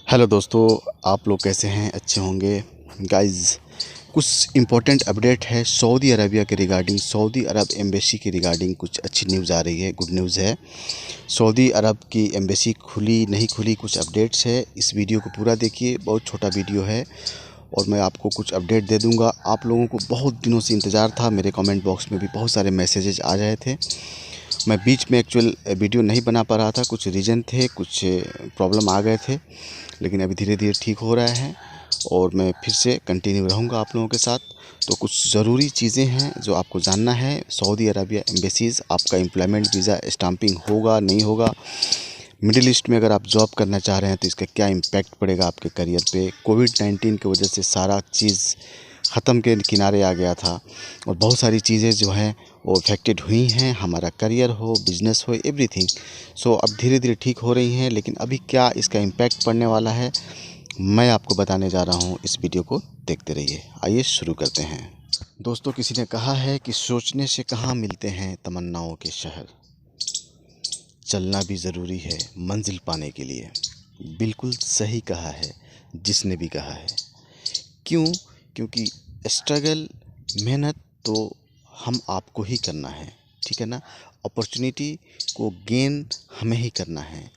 Hello दोस्तों, आप लोग कैसे हैं? अच्छे होंगे। गाइस, कुछ इम्पोर्टेंट अपडेट है सऊदी अरबिया के रिगार्डिंग। सऊदी अरब एम्बेसी के रिगार्डिंग कुछ अच्छी न्यूज़ आ रही है, गुड न्यूज़ है। सऊदी अरब की एम्बेसी खुली नहीं खुली, कुछ अपडेट्स है। इस वीडियो को पूरा देखिए, बहुत छोटा वीडियो है और मैं आपको कुछ अपडेट दे दूंगा। आप लोगों को बहुत दिनों से इंतज़ार था, मेरे कमेंट बॉक्स में भी बहुत सारे मैसेजेस आ रहे थे। मैं बीच में एक्चुअल वीडियो नहीं बना पा रहा था, कुछ रीज़न थे, कुछ प्रॉब्लम आ गए थे, लेकिन अभी धीरे धीरे ठीक हो रहा है और मैं फिर से कंटिन्यू रहूँगा आप लोगों के साथ। तो कुछ ज़रूरी चीज़ें हैं जो आपको जानना है। सऊदी अरबिया एम्बेसीज़, आपका एम्प्लॉयमेंट वीज़ा स्टाम्पिंग होगा नहीं होगा। मिडिल ईस्ट में अगर आप जॉब करना चाह रहे हैं तो इसका क्या इम्पैक्ट पड़ेगा आपके करियर पे। कोविड-19 की वजह से सारा चीज़ ख़त्म के किनारे आ गया था और बहुत सारी चीज़ें जो हैं वो अफेक्टेड हुई हैं, हमारा करियर हो, बिज़नेस हो, एवरीथिंग। सो अब धीरे धीरे ठीक हो रही हैं, लेकिन अभी क्या इसका इम्पैक्ट पड़ने वाला है मैं आपको बताने जा रहा हूँ। इस वीडियो को देखते रहिए। आइए शुरू करते हैं। दोस्तों, किसी ने कहा है कि सोचने से कहाँ मिलते हैं तमन्नाओं के शहर, चलना भी ज़रूरी है मंजिल पाने के लिए। बिल्कुल सही कहा है जिसने भी कहा है। क्यों? क्योंकि स्ट्रगल, मेहनत तो हम आपको ही करना है, ठीक है ना। अपॉर्चुनिटी को गेन हमें ही करना है।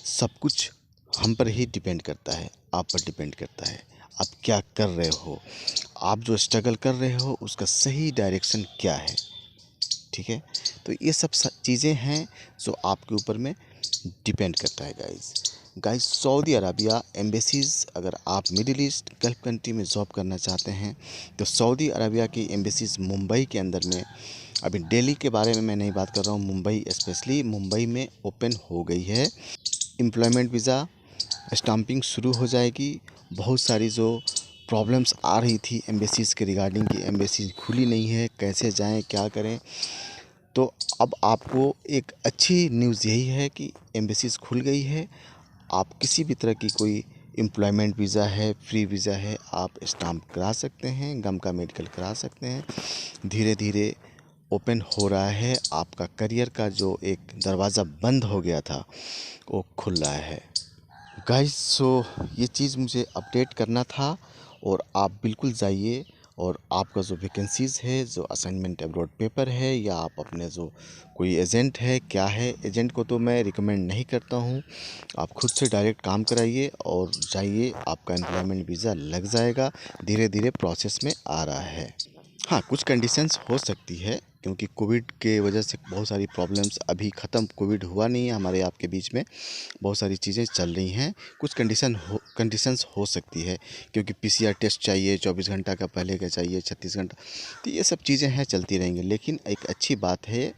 सब कुछ हम पर ही डिपेंड करता है, आप पर डिपेंड करता है। आप क्या कर रहे हो, आप जो स्ट्रगल कर रहे हो उसका सही डायरेक्शन क्या है, ठीक है। तो ये सब चीज़ें हैं जो आपके ऊपर में डिपेंड करता है गाइस। सऊदी अरबिया एम्बेसीज़, अगर आप मिडिल ईस्ट गल्फ़ कंट्री में जॉब करना चाहते हैं तो सऊदी अरबिया की एम्बेसीज़ मुंबई के अंदर में, अभी दिल्ली के बारे में मैं नहीं बात कर रहा हूँ, मुंबई स्पेशली मुंबई में ओपन हो गई है। एम्प्लॉयमेंट वीज़ा स्टाम्पिंग शुरू हो जाएगी। बहुत सारी जो प्रॉब्लम्स आ रही थी एम्बेसीज़ के रिगार्डिंग कि एम्बेसी खुली नहीं है, कैसे जाएं, क्या करें, तो अब आपको एक अच्छी न्यूज़ यही है कि एम्बेसीज़ खुल गई है। आप किसी भी तरह की कोई एम्प्लॉयमेंट वीज़ा है, फ्री वीज़ा है, आप स्टाम्प करा सकते हैं, गम का मेडिकल करा सकते हैं। धीरे धीरे ओपन हो रहा है, आपका करियर का जो एक दरवाज़ा बंद हो गया था वो खुल रहा है गाइस। सो ये चीज़ मुझे अपडेट करना था और आप बिल्कुल जाइए और आपका जो वैकेंसीज़ है, जो असाइनमेंट अब्रॉड पेपर है, या आप अपने जो कोई एजेंट है, क्या है, एजेंट को तो मैं रिकमेंड नहीं करता हूँ। आप खुद से डायरेक्ट काम कराइए और जाइए, आपका एम्प्लॉयमेंट वीज़ा लग जाएगा। धीरे धीरे प्रोसेस में आ रहा है। हाँ, कुछ कंडीशंस हो सकती है क्योंकि कोविड के वजह से बहुत सारी प्रॉब्लम्स अभी ख़त्म, कोविड हुआ नहीं है हमारे आपके बीच में, बहुत सारी चीज़ें चल रही हैं। कुछ कंडीशंस हो सकती है क्योंकि पीसीआर टेस्ट चाहिए, 24 घंटा का पहले का चाहिए, 36 घंटा, तो ये सब चीज़ें हैं, चलती रहेंगी। लेकिन एक अच्छी बात है,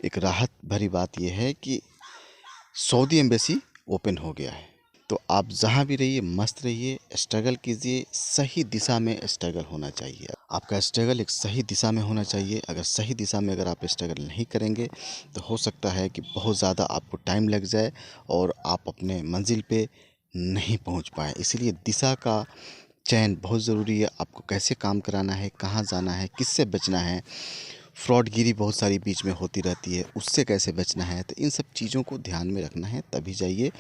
एक राहत भरी बात यह है कि सऊदी एम्बेसी ओपन हो गया है। तो आप जहाँ भी रहिए मस्त रहिए, स्ट्रगल कीजिए, सही दिशा में स्ट्रगल होना चाहिए। आपका स्ट्रगल एक सही दिशा में होना चाहिए। अगर सही दिशा में अगर आप स्ट्रगल नहीं करेंगे तो हो सकता है कि बहुत ज़्यादा आपको टाइम लग जाए और आप अपने मंजिल पे नहीं पहुंच पाए। इसीलिए दिशा का चयन बहुत ज़रूरी है। आपको कैसे काम कराना है, कहाँ जाना है, किससे बचना है, फ्रॉडगिरी बहुत सारी बीच में होती रहती है, उससे कैसे बचना है, तो इन सब चीज़ों को ध्यान में रखना है, तभी जाइए।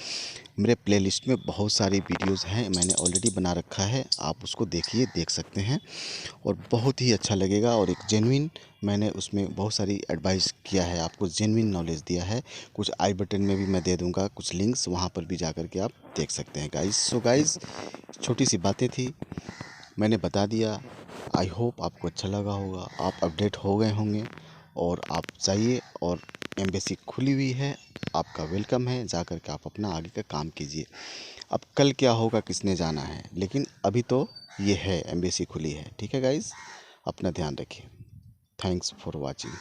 मेरे प्लेलिस्ट में बहुत सारी वीडियोस हैं, मैंने ऑलरेडी बना रखा है, आप उसको देखिए, देख सकते हैं और बहुत ही अच्छा लगेगा। और एक जेन्युइन मैंने उसमें बहुत सारी एडवाइस किया है, आपको जेन्युइन नॉलेज दिया है। कुछ आई बटन में भी मैं दे दूंगा कुछ लिंक्स, वहाँ पर भी जा कर के आप देख सकते हैं गाइस। सो गाइस, छोटी सी बातें थी, मैंने बता दिया। आई होप आपको अच्छा लगा होगा, आप अपडेट हो गए होंगे और आप जाइए और एम्बेसी खुली हुई है, आपका वेलकम है। जा कर के आप अपना आगे का काम कीजिए। अब कल क्या होगा किसने जाना है, लेकिन अभी तो ये है, एम्बेसी खुली है, ठीक है गाइस। अपना ध्यान रखिए। Thanks for watching.